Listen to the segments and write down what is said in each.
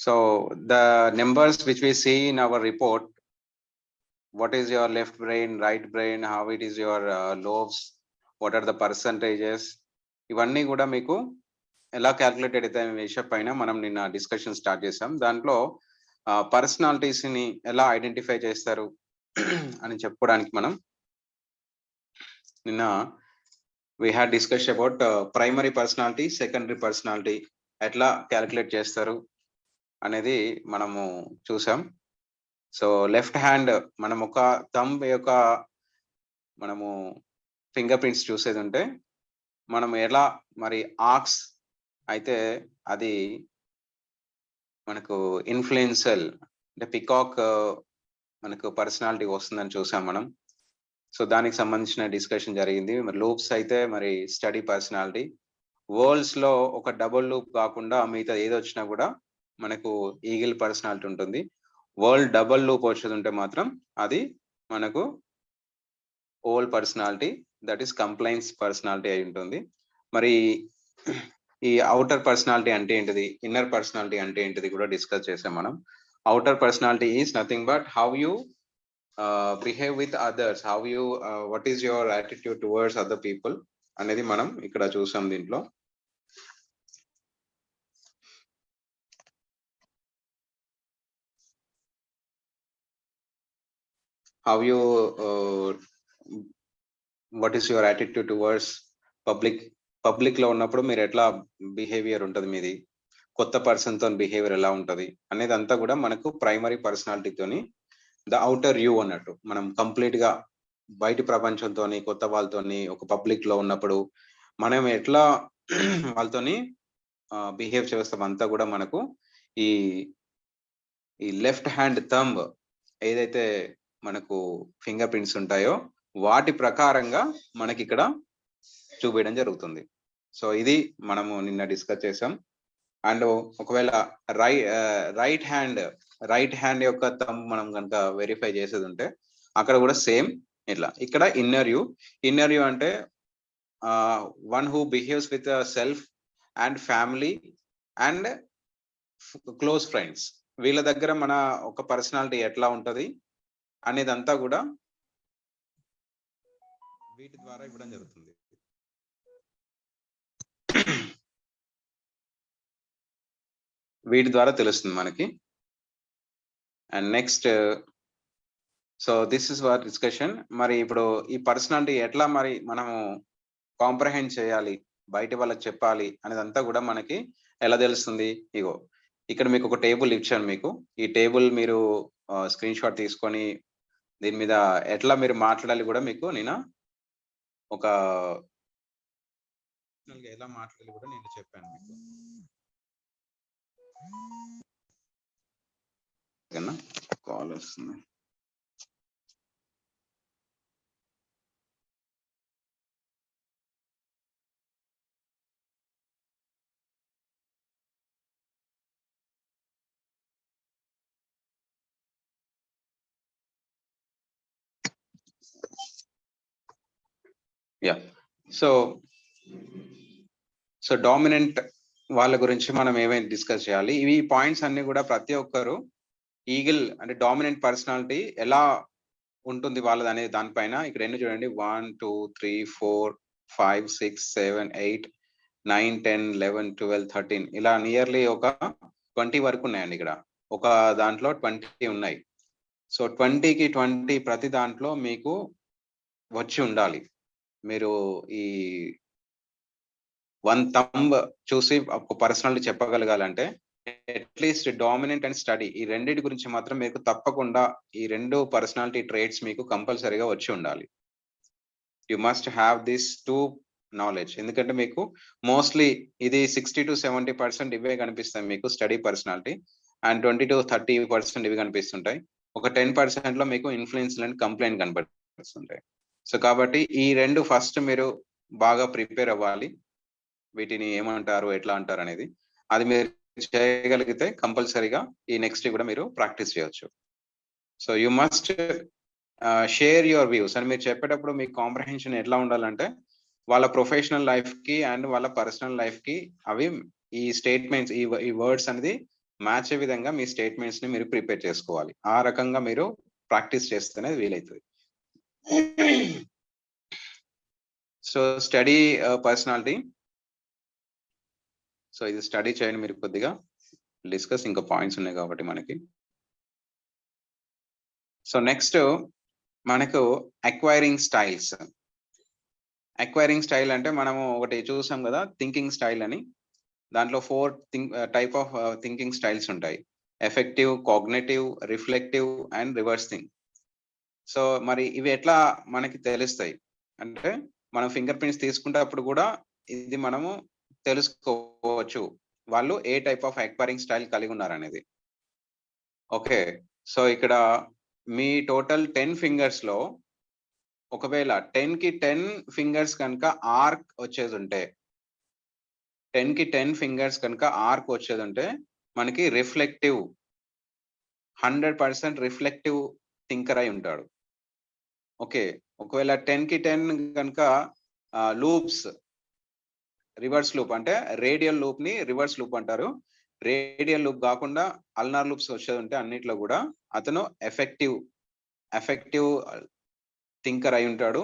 So the numbers which we see in our report, what is your left brain, right brain, how it is your lobes, what are the percentages, ఇవన్నీ కూడా మీకు ఎలా calculated అయితే అనే విషయం పైన మనం నిన్న డిస్కషన్ స్టార్ట్ చేసాం. దాంట్లో పర్సనాలిటీస్ ని ఎలా ఐడెంటిఫై చేస్తారు అని చెప్పుకోవడానికి మనం నిన్న we had discussed about primary personality, secondary personality ఎట్లా క్యాల్కులేట్ చేస్తారు అనేది మనము చూసాం. సో లెఫ్ట్ హ్యాండ్ మనం ఒక థంబ్ యొక్క మనము ఫింగర్ ప్రింట్స్ చూసేది ఉంటే మనం ఎలా మరి ఆర్క్స్ అయితే అది మనకు ఇన్ఫ్లుయెన్షియల్ అంటే పికాక్ మనకు పర్సనాలిటీ వస్తుందని చూసాం మనం. సో దానికి సంబంధించిన డిస్కషన్ జరిగింది. మరి లూప్స్ అయితే మరి స్టడీ పర్సనాలిటీ, వరల్డ్స్ లో ఒక డబుల్ లూప్ కాకుండా మిగతా ఏది వచ్చినా కూడా మనకు ఈగిల్ పర్సనాలిటీ ఉంటుంది. వరల్డ్ డబుల్ లూప్ వచ్చేది ఉంటే మాత్రం అది మనకు owl personality, that is compliance personality అయి ఉంటుంది. మరి ఈ అవుటర్ పర్సనాలిటీ అంటే ఏంటిది, ఇన్నర్ పర్సనాలిటీ అంటే ఏంటిది కూడా డిస్కస్ చేసాం మనం. Outer personality is nothing but how you behave with others, how you what is your attitude towards other people అనేది మనం ఇక్కడ చూసాం. దీంట్లో how you what is your attitude towards public లో ఉన్నప్పుడు మీరు ఎట్లా బిహేవియర్ ఉంటుంది మీది, కొత్త పర్సన్ తో బిహేవియర్ ఎలా ఉంటది అనేది అంతా కూడా మనకు ప్రైమరీ పర్సనాలిటీతోని ద అవుటర్ యూ అన్నట్టు. మనం కంప్లీట్ గా బయటి ప్రపంచంతో కొత్త వాళ్ళతోని ఒక పబ్లిక్ లో ఉన్నప్పుడు మనం ఎట్లా వాళ్ళతోని బిహేవ్ చేస్తాం అంతా కూడా మనకు ఈ లెఫ్ట్ హ్యాండ్ థంబ్ ఏదైతే మనకు ఫింగర్ ప్రింట్స్ ఉంటాయో వాటి ప్రకారంగా మనకి ఇక్కడ చూపించడం జరుగుతుంది. సో ఇది మనము నిన్న డిస్కస్ చేసాం. అండ్ ఒకవేళ రైట్ హ్యాండ్ యొక్క థంబ్ మనం కనుక వెరిఫై చేసేది ఉంటే అక్కడ కూడా సేమ్ ఇట్లా. ఇక్కడ ఇన్నర్ యూ అంటే one who behaves with self and family and close friends, వీళ్ళ దగ్గర మన ఒక పర్సనాలిటీ ఎట్లా ఉంటది అనేదంతా కూడా వీటి ద్వారా ఇవ్వడం జరుగుతుంది. వీటి ద్వారా తెలుస్తుంది మనకి. And next, so this is our discussion. మరి ఇప్పుడు ఈ పర్సనాలిటీ ఎట్లా మరి మనము కాంప్రహెండ్ చేయాలి, బయట వాళ్ళకి చెప్పాలి అనేదంతా కూడా మనకి ఎలా తెలుస్తుంది? ఇగో ఇక్కడ మీకు ఒక టేబుల్ ఇచ్చాను. మీకు ఈ టేబుల్ మీరు స్క్రీన్ షాట్ తీసుకొని దీని మీద ఎట్లా మీరు మాట్లాడాలి కూడా మీకు నేను ఒక ఎలా మాట్లాడాలి కూడా నేను చెప్పాను మీకు. కాల్ వస్తుంది. యా, సో డామినెంట్ వాళ్ళ గురించి మనం ఏమైనా డిస్కస్ చేయాలి. ఇవి పాయింట్స్ అన్ని కూడా ప్రతి ఒక్కరు ఈగిల్ అంటే డామినెంట్ పర్సనాలిటీ ఎలా ఉంటుంది వాళ్ళది అనే దానిపైన ఇక్కడ ఎన్ని చూడండి, 1 2 3 4 5 6 7 8 9 10 11 12 13 ఇలా నియర్లీ ఒక 20 వరకు ఉన్నాయండి. ఇక్కడ ఒక దాంట్లో 20 ఉన్నాయి. సో 20కి 20 ప్రతి దాంట్లో మీకు వచ్చి ఉండాలి. మీరు ఈ వన్ థంబ్ చూసి ఒక పర్సనాలిటీ చెప్పగలగాలంటే అట్లీస్ట్ డామినెంట్ అండ్ స్టడీ ఈ రెండింటి గురించి మాత్రం మీకు తప్పకుండా ఈ రెండు పర్సనాలిటీ ట్రేట్స్ మీకు కంపల్సరీగా వచ్చి ఉండాలి. You must have this two knowledge. ఎందుకంటే మీకు మోస్ట్లీ ఇది 60 to 70% ఇవే కనిపిస్తాయి మీకు స్టడీ పర్సనాలిటీ, అండ్ 20 to 30% ఇవి కనిపిస్తుంటాయి. ఒక 10% లో మీకు ఇన్ఫ్లుయెన్స్ అండ్ కంప్లైంట్ కనబడుతుంటాయి. సో కాబట్టి ఈ రెండు ఫస్ట్ మీరు బాగా ప్రిపేర్ అవ్వాలి. వీటిని ఏమంటారు, ఎట్లా అంటారు అనేది అది మీరు చేయగలిగితే కంపల్సరీగా ఈ నెక్స్ట్ కూడా మీరు ప్రాక్టీస్ చేయొచ్చు. So you must share your views అని మీరు చెప్పేటప్పుడు మీ కాంప్రహెన్షన్ ఎట్లా ఉండాలంటే వాళ్ళ ప్రొఫెషనల్ లైఫ్ కి అండ్ వాళ్ళ పర్సనల్ లైఫ్ కి అవి ఈ స్టేట్మెంట్స్ ఈ వర్డ్స్ అనేది మ్యాచ్ అయ్యే విధంగా మీ స్టేట్మెంట్స్ ని మీరు ప్రిపేర్ చేసుకోవాలి. ఆ రకంగా మీరు ప్రాక్టీస్ చేస్తేనే వీలవుతుంది. So study personality. సో ఇది స్టడీ చేయండి మీరు కొద్దిగా, డిస్కస్ ఇంకా పాయింట్స్ ఉన్నాయి కాబట్టి మనకి. సో నెక్స్ట్ మనకు అక్వైరింగ్ స్టైల్స్. అక్వైరింగ్ స్టైల్ అంటే మనము ఒకటి చూసాం కదా, థింకింగ్ స్టైల్ అని. దాంట్లో 4 టైప్ ఆఫ్ థింకింగ్ స్టైల్స్ ఉంటాయి. Effective, cognitive, reflective and reverse think. So మరి ఇవి ఎట్లా మనకి తెలుస్తాయి అంటే, మనం ఫింగర్ ప్రింట్స్ తీసుకునేటప్పుడు కూడా ఇది మనము తెలుసుకోవచ్చు వాళ్ళు ఏ టైప్ ఆఫ్ అక్వైరింగ్ స్టైల్ కలిగి ఉన్నారనేది. ఓకే, సో ఇక్కడ మీ టోటల్ 10 ఫింగర్స్ లో ఒకవేళ 10 కి 10 ఫింగర్స్ కనుక ఆర్క్ వచ్చేది ఉంటే, 10 కి 10 ఫింగర్స్ కనుక ఆర్క్ వచ్చేది ఉంటే మనకి రిఫ్లెక్టివ్, 100% రిఫ్లెక్టివ్ థింకర్ అయి ఉంటాడు. ఓకే, ఒకవేళ 10 కి 10 కనుక లూప్స్, రివర్స్ లూప్ అంటే రేడియల్ లూప్ ని రివర్స్ లూప్ అంటారు. రేడియల్ లూప్ కాకుండా అల్నార్ లూప్స్ వచ్చేది ఉంటే అన్నిట్లో కూడా అతను ఎఫెక్టివ్ థింకర్ అయి ఉంటాడు.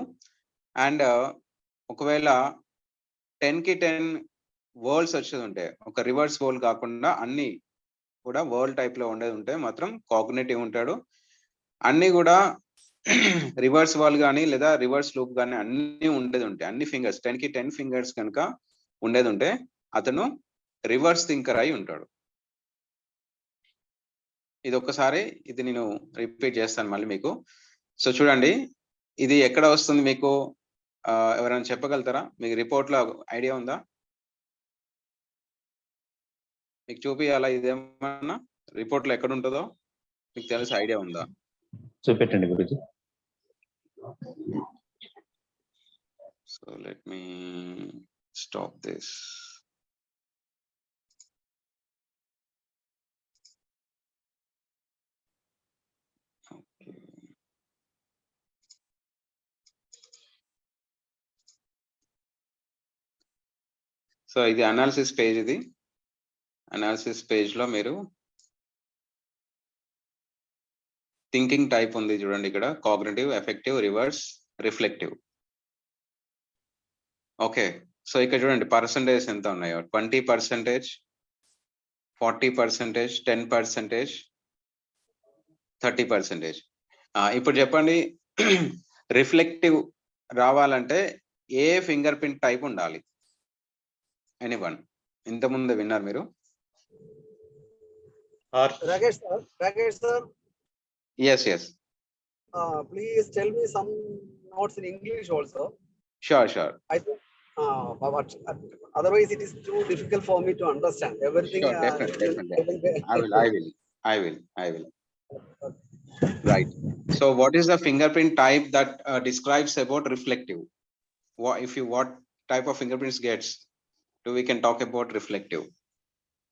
అండ్ ఒకవేళ 10 కి 10 వర్డ్స్ వచ్చేది ఉంటే, ఒక రివర్స్ వర్డ్ కాకుండా అన్ని కూడా వర్డ్ టైప్ లో ఉండేది ఉంటే మాత్రం కాగ్నిటివ్ ఉంటాడు. అన్ని కూడా రివర్స్ వాల్ కానీ లేదా రివర్స్ లూప్ కానీ అన్ని ఉండేది ఉంటాయి. అన్ని ఫింగర్స్ 10 కి 10 ఫింగర్స్ కనుక ఉండేది ఉంటే అతను రివర్స్ థింకర్ అయి ఉంటాడు. ఇది ఒక్కసారి ఇది నేను రిపీట్ చేస్తాను మళ్ళీ మీకు. సో చూడండి, ఇది ఎక్కడ వస్తుంది మీకు ఎవరైనా చెప్పగలుగుతారా? మీకు రిపోర్ట్ లో ఐడియా ఉందా? మీకు చూపియాలా ఇదేమన్నా రిపోర్ట్ లో ఎక్కడ ఉంటుందో మీకు తెలిసి ఐడియా ఉందా? చూపెట్టండి Guruji. So let me stop this. So ఇది అనాలిసిస్ పేజ్. ఇది అనాలిసిస్ పేజ్ లో మీరు థింకింగ్ టైప్ ఉంది చూడండి ఇక్కడ, cognitive, effective, reverse, reflective. Okay, so ఇక్కడ చూడండి పర్సంటేజ్ ఎంత ఉన్నాయో, 20%, 40%, 10%, 30%. ఇప్పుడు చెప్పండి, రిఫ్లెక్టివ్ రావాలంటే ఏ ఫింగర్ ప్రింట్ టైప్ ఉండాలి? ఎనీవన్ ఇంతకుముందు విన్నారు మీరు? Rakesh sir. Yes. Please tell me some notes in English also. Sure. I think but otherwise it is too difficult for me to understand everything. Sure, definitely. I will. Right. So what is the fingerprint type that describes about reflective? What type of fingerprints gets? We can talk about reflective.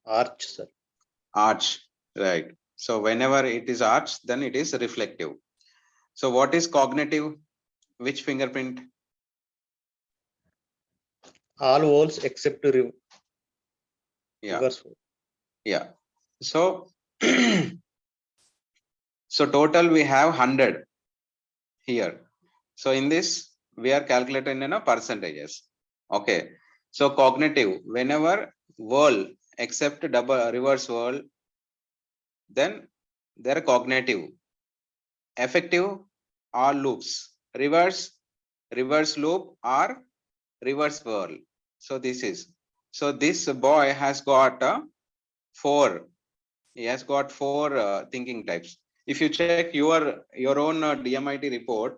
Arch, sir. Arch, right. So whenever it is arch, then it is reflective. So what is cognitive? Which fingerprint? All walls except reverse. Yeah. So so total we have 100 here. So in this we are calculating in a percentages. Okay. So cognitive, whenever whirl except double reverse whirl, then they're cognitive. Effective, all loops. Reverse loop or reverse whirl. So this boy has got 4. He has got 4 thinking types. If you check your own DMIT report,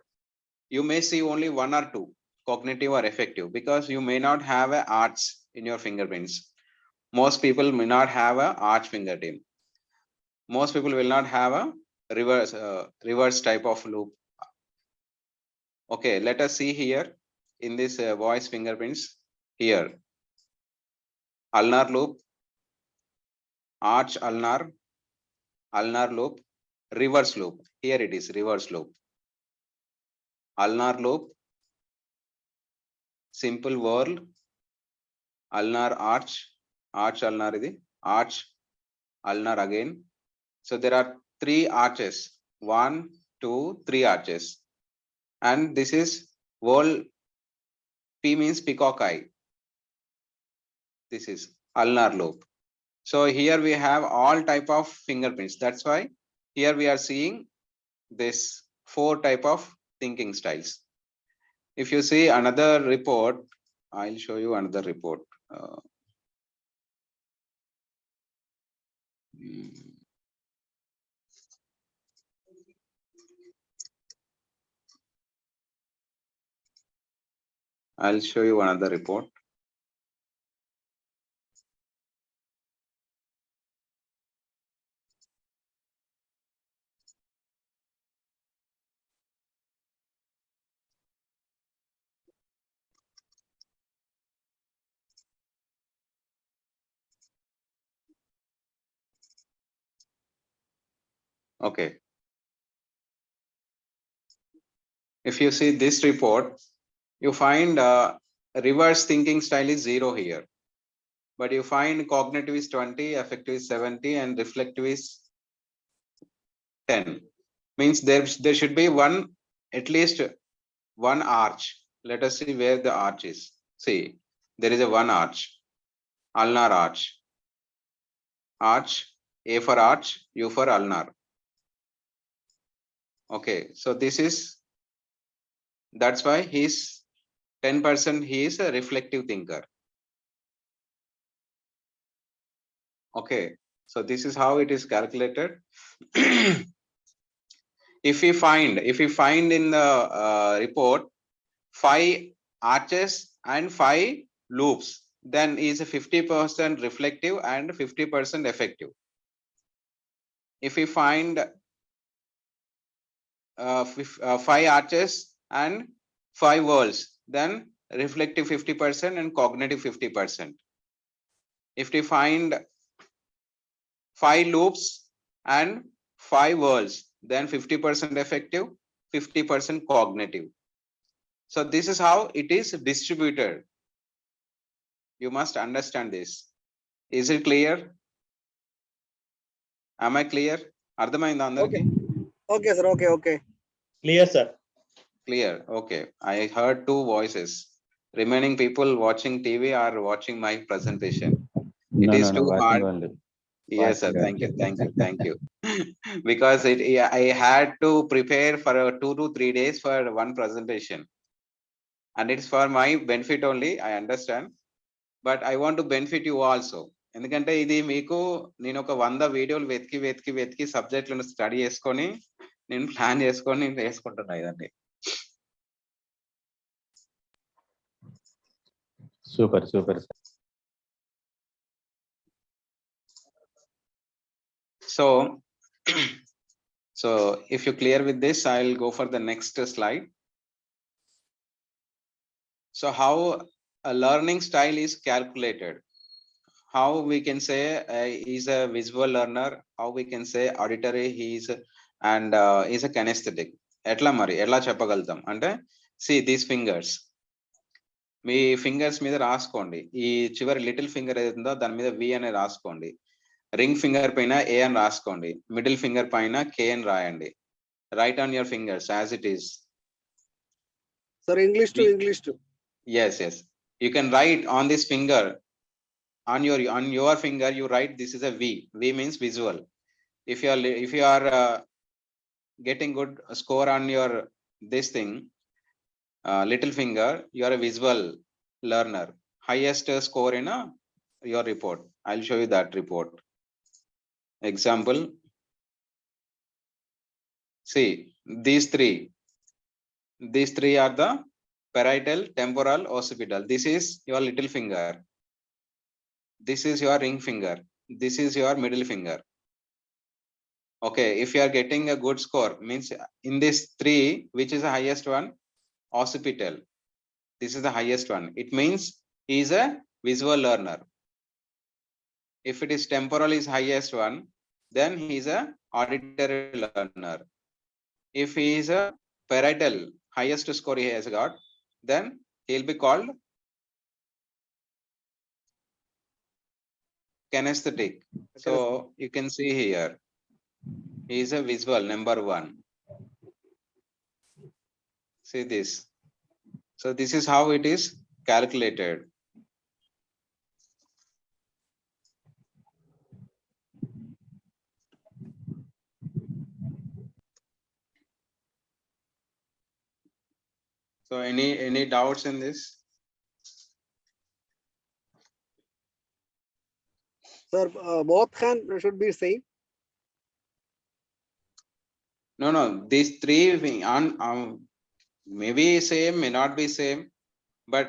you may see only 1 or 2 cognitive or effective, because you may not have a arch in your fingerprints. Most people may not have a arch fingertip. Most people will not have a reverse type of loop. Okay, let us see here in this voice fingerprints. Here ulnar loop, arch ulnar loop, reverse loop. Here it is reverse loop. Ulnar loop, simple whirl, ulnar arch ulnar idi, arch ulnar again. So there are 3 arches, 1, 2, 3 arches. And this is whole, P means peacock eye. This is ulnar lobe. So here we have all type of fingerprints. That's why here we are seeing this 4 type of thinking styles. If you see another report, I'll show you another report. I'll show you another report. Okay. If you see this report, you find reverse thinking style is 0 here. But you find cognitive is 20, affective is 70, and reflective is 10. Means there should be one, at least one arch. Let us see where the arch is. See, there is a one arch, ulnar arch. Arch, A for arch, U for ulnar. Okay, so this is, that's why he's 10%, he is a reflective thinker. Okay, so this is how it is calculated. If we find in the report 5 arches and 5 loops, then is 50% reflective and 50% effective. If we find 5 arches and 5 whorls, then reflective 50% and cognitive 50%. If we find 5 loops and 5 whorls, then 50% effective, 50% cognitive. So this is how it is distributed. You must understand this. Is it clear? Am I clear? అర్థమైందా అందరికి? Okay, sir. Okay. Clear, sir. Clear. Okay. I heard 2 voices. Remaining people watching TV are watching my presentation. It is too hard. Yes, sir. Thank you. Because I had to prepare for 2 to 3 days for one presentation. And it's for my benefit only, I understand. But I want to benefit you also. ఎందుకంటే ఇది మీకు నేను ఒక 100 వీడియోలు వెతికి సబ్జెక్టులను study చేసుకొని నేను plan చేసుకొని నేను వేసుకుంటున్నా ఇదండి. Super. So if you clear with this, I'll go for the next slide. So how a learning style is calculated. How we can say he's a visual learner, how we can say auditory he is, and is a kinesthetic. ఎట్లా చెప్పగలుగుతాం అంటే, see these fingers, me fingers మీద రాసుకోండి. ఈ చివరి little finger ఏదైతుందో దాని మీద వి అని రాసుకోండి. రింగ్ ఫింగర్ పైన ఏ అని రాసుకోండి. మిడిల్ ఫింగర్ పైన కే అని రాయండి. Right on your fingers as it is. Sir, English to. Yes. You can write on this finger. On your finger you write this is a V. V means visual. If you are getting good score on your this thing, little finger, you are a visual learner. Highest score in your report. I'll show you that report. Example, see these three are the parietal, temporal, occipital. This is your little finger. This is your ring finger. This is your middle finger. Okay, if you are getting a good score, means in this 3, which is the highest one? Occipital. This is the highest one. It means he is a visual learner. If it is temporal is highest one, then he is a auditory learner. If he is a parietal, highest score he has got, then he will be called kinesthetic. So you can see here, he is a visual number one. See this. So this is how it is calculated. So any doubts in this? Sir, both hand should be same. No. These three maybe same, may not be same, but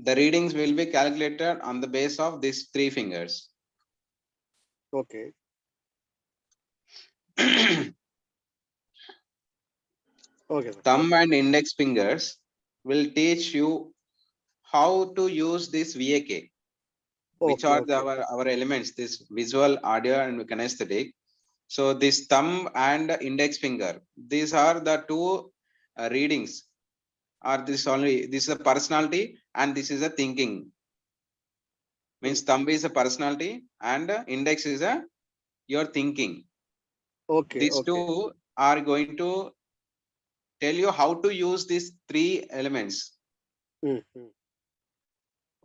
the readings will be calculated on the base of these three fingers. Okay. Okay, sir. Thumb and index fingers will teach you how to use this VAK, which Okay, are okay. our elements, this visual, audio, and kinesthetic. So this thumb and index finger, these are the two readings. Or this is a personality and this is a thinking. Means thumb is a personality and index is a your thinking. Okay, These okay. two are going to tell you how to use these three elements.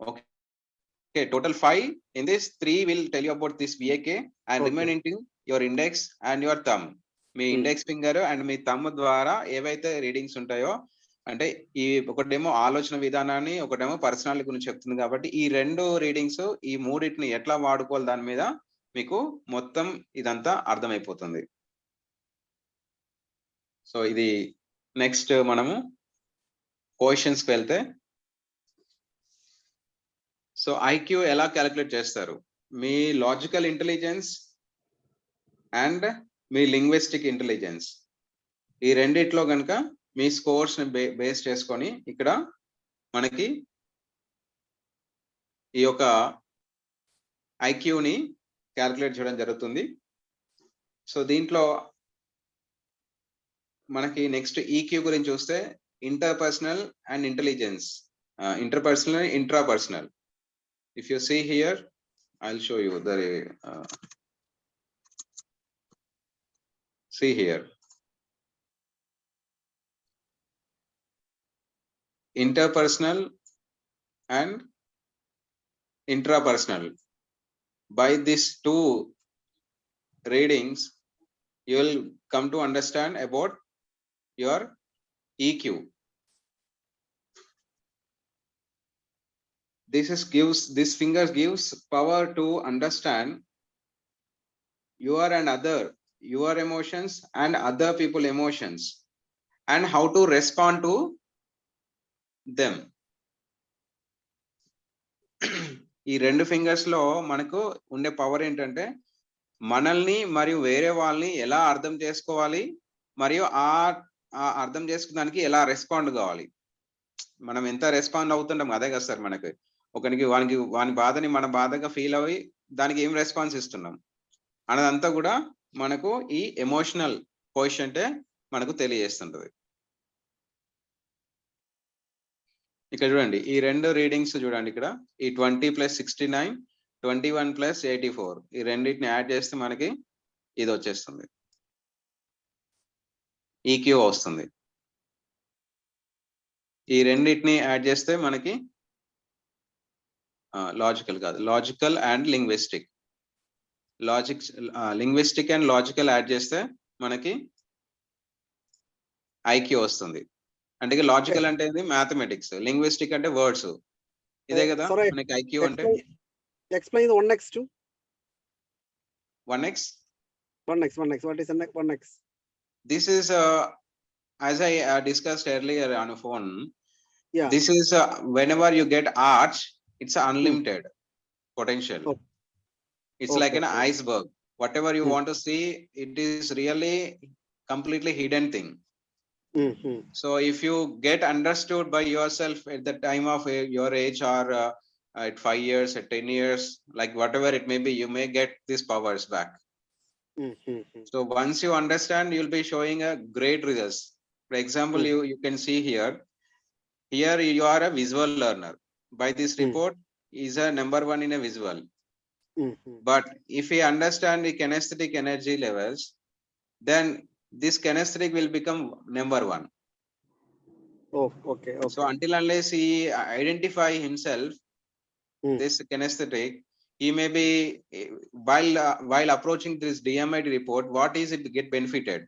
Okay, total 5. In this, 3 will tell you about this VAK and remaining your index and your thumb. Me index finger and me thumb ద్వారా ఏవైతే readings ఉంటాయో, అంటే ఈ ఒకటేమో ఆలోచన విధానాన్ని, ఒకటేమో personality గురించి చెప్తుంది. కాబట్టి ఈ రెండు రీడింగ్స్, ఈ మూడింటిని ఎట్లా వాడుకోవాలి దాని మీద మీకు మొత్తం ఇదంతా అర్థమైపోతుంది. సో ఇది నెక్స్ట్ మనము క్వశ్చన్స్ కి వెళ్తే, సో ఐక్యూ ఎలా క్యాలిక్యులేట్ చేస్తారు? మీ లాజికల్ ఇంటెలిజెన్స్ అండ్ మీ లింగ్విస్టిక్ ఇంటెలిజెన్స్, ఈ రెండిట్లో కనుక మీ స్కోర్స్ ని బేస్ చేసుకొని ఇక్కడ మనకి ఈ యొక్క ఐక్యూని క్యాలిక్యులేట్ చేయడం జరుగుతుంది. సో దీంట్లో మనకి నెక్స్ట్ ఈక్యూ గురించి చూస్తే interpersonal and intelligence, interpersonal, intrapersonal. If you see here, I'll show you the see here. Interpersonal and intrapersonal. By these two readings, you will come to understand about your EQ. This finger gives power to understand your and other, your emotions and other people emotions, and how to respond to them. ఈ రెండు fingers లో మనకు ఉండే power ఏంటంటే, మనల్ని మరియు వేరే వాళ్ళని ఎలా అర్థం చేసుకోవాలి, మరియు ఆ అర్థం చేసుకున్నానికి ఎలా రెస్పాండ్ కావాలి. మనం ఎంత రెస్పాండ్ అవుతుంటాం అదే కదా సార్, మనకి ఒకరికి వాని బాధని మన బాధగా ఫీల్ అయ్యి దానికి ఏం రెస్పాన్స్ ఇస్తున్నాం అన్నదంతా కూడా మనకు ఈ ఎమోషనల్ కోషంటే మనకు తెలియజేస్తుంటది. ఇక్కడ చూడండి, ఈ రెండు రీడింగ్స్ చూడండి, ఇక్కడ ఈ 20 + 69, 21 + 84, ఈ రెండింటిని యాడ్ చేస్తే మనకి ఇది వచ్చేస్తుంది, ఈక్యూ వస్తుంది. ఈ రెండింటిని యాడ్ చేస్తే మనకి లాజికల్ కాదు, logical and linguistic, linguistic and logical add చేస్తే మనకి ఐక్యూ వస్తుంది. అంటే లాజికల్ అంటే మ్యాథమెటిక్స్, లింగ్విస్టిక్ అంటే వర్డ్స్, ఇదే కదా మనకి ఐక్యూ అంటే. Explain the 1x too. 1x. What is the 1x? This is as I discussed earlier on a phone. Yeah. This is whenever you get arch, it's unlimited potential. It's like an iceberg. Whatever you want to see, it is really completely hidden thing. So if you get understood by yourself at the time of your age, or at 5 years, at 10 years, like whatever it may be, you may get these powers back. So once you understand, you'll be showing a great results. For example, you can see here you are a visual learner. By this report, is a number 1 in a visual. But if we understand the kinesthetic energy levels, then this kinesthetic will become number one. Oh, okay. So until unless he identify himself, this kinesthetic, he may be while approaching this DMIT report, what is it get benefited?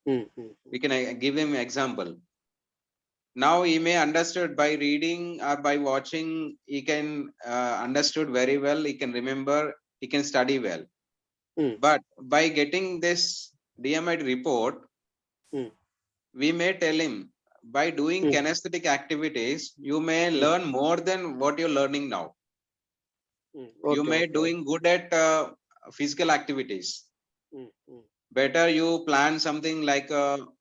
We can give him example. Now he may understood by reading or by watching, he can understood very well, he can remember, he can study well. But by getting this DMIT report, we may tell him, by doing kinesthetic activities, you may learn more than what you're learning now. You may doing good at physical activities. Better you plan something like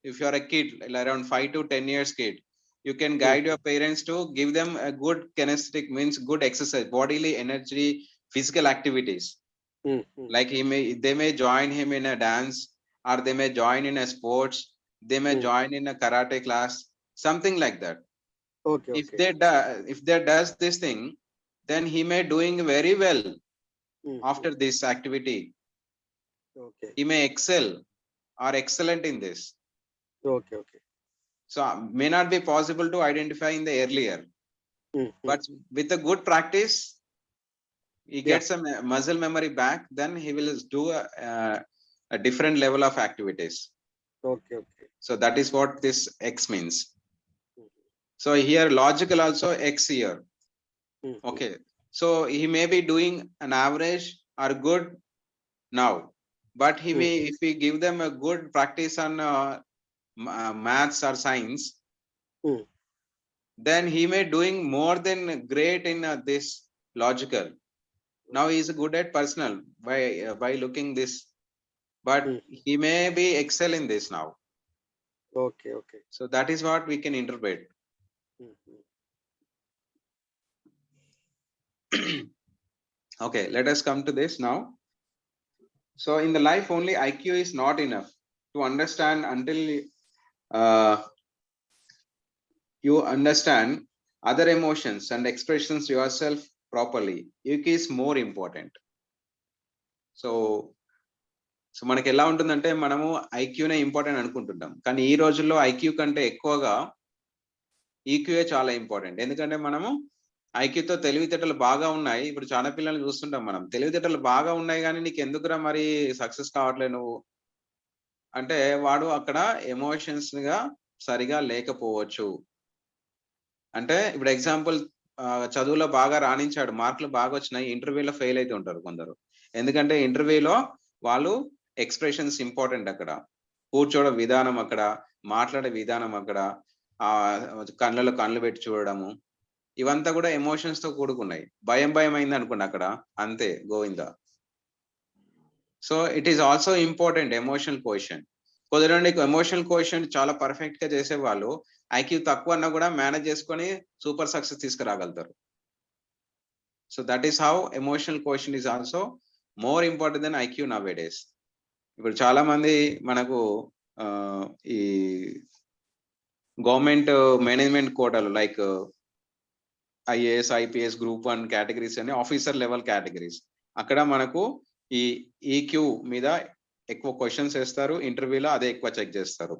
if you're a kid, like around 5 to 10 years kid, you can guide your parents to give them a good kinesthetic, means good exercise, bodily energy, physical activities. Like they may join him in a dance, or they may join in a sports, they may join in a karate class, something like that. If they does this thing, then he may doing very well after this activity. He may excel or excellent in this. So may not be possible to identify in the earlier, but with a good practice, he gets some muscle memory back, then he will do a different level of activities. So that is what this X means. So here logical also X here. Okay. So he may be doing an average or good now, but he may, if we give them a good practice on maths or science, then he may doing more than great in this logical. Now he is good at personal by looking this, but he may be excel in this now. So that is what we can interpret. Okay, let us come to this now. So in the life, only IQ is not enough to understand until you understand other emotions and expressions yourself properly. IQ is more important. So మనకి ఎలా ఉంటుందంటే మనము ఐక్యూనే important అనుకుంటుంటాం, కానీ ఈ రోజుల్లో IQ కంటే ఎక్కువగా ఈక్యూఏ చాలా ఇంపార్టెంట్. ఎందుకంటే మనము ఐక్యూతో తెలివితేటలు బాగా ఉన్నాయి. ఇప్పుడు చాలా పిల్లల్ని చూస్తుంటాం, మనం తెలివితేటలు బాగా ఉన్నాయి కానీ నీకు ఎందుకురా మరి సక్సెస్ కావట్లేదు నువ్వు అంటే, వాడు అక్కడ ఎమోషన్స్ గా సరిగా లేకపోవచ్చు. అంటే ఇప్పుడు ఎగ్జాంపుల్, చదువులో బాగా రాణించాడు, మార్కులు బాగా వచ్చినాయి, ఇంటర్వ్యూలో ఫెయిల్ అయితే ఉంటారు కొందరు. ఎందుకంటే ఇంటర్వ్యూలో వాళ్ళు ఎక్స్ప్రెషన్స్ ఇంపార్టెంట్, అక్కడ కూర్చోవడం విధానం, అక్కడ మాట్లాడే విధానం, అక్కడ కళ్ళలో కళ్ళు పెట్టి చూడడము, ఇవంతా కూడా ఎమోషన్స్ తో కూడుకున్నాయి. భయం అయింది అనుకోండి అక్కడ, అంతే Govinda. So it is also important emotional quotient. కుదరండి, ఎమోషనల్ కోషన్ చాలా పర్ఫెక్ట్ గా చేసే వాళ్ళు ఐక్యూ తక్కువ అన్నా కూడా మేనేజ్ చేసుకొని సూపర్ సక్సెస్ తీసుకురాగలుగుతారు. So that is how emotional quotient is also more important then IQ nowadays. ఇప్పుడు చాలా మంది మనకు ఈ గవర్నమెంట్ మేనేజ్మెంట్ కోటాలు like IAS, IPS, group 1 categories అని ఆఫీసర్ లెవెల్ కేటగిరీస్, అక్కడ మనకు ఈ ఈక్యూ మీద ఎక్కువ క్వశ్చన్స్ వేస్తారు, ఇంటర్వ్యూలో అదే ఎక్కువ చెక్ చేస్తారు.